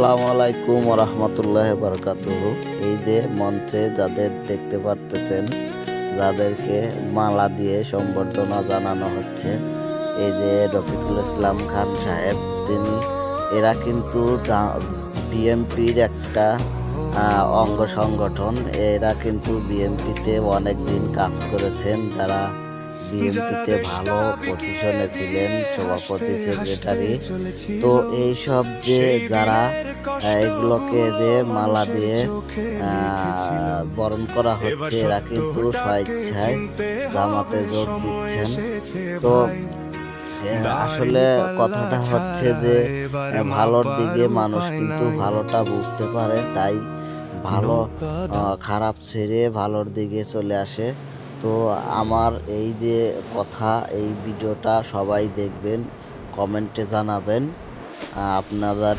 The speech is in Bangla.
আসসালামু আলাইকুম ওয়া রাহমাতুল্লাহি ওয়া বারাকাতুহু। এই যে মঞ্চে যাদের দেখতে পারতেছেন, যাদেরকে মালা দিয়ে সম্বর্ধনা জানানো হচ্ছে, এই যে রফিকুল ইসলাম খান সাহেব, এরা কিন্তু বিএনপির একটা অঙ্গ সংগঠন। এরা কিন্তু বিএনপিতে অনেক দিন কাজ করেছেন, যারা বিএনপিতে ভালো পজিশনে ছিলেন, সভাপতি, সেক্রেটারি। তো এইসব যে যারা এগুলোকে যে মালা দিয়ে বরণ করা হচ্ছে, এরা কিন্তু স্বেচ্ছায় জামাতে যোগ দিচ্ছেন। তো আসলে কথাটা হচ্ছে যে ভালোর দিকে মানুষ কিন্তু ভালোটা বুঝতে পারে, তাই ভালো খারাপ ছেড়ে ভালোর দিকে চলে আসে। তো আমার এই যে কথা, এই ভিডিওটা সবাই দেখবেন, কমেন্টে জানাবেন আপনাদের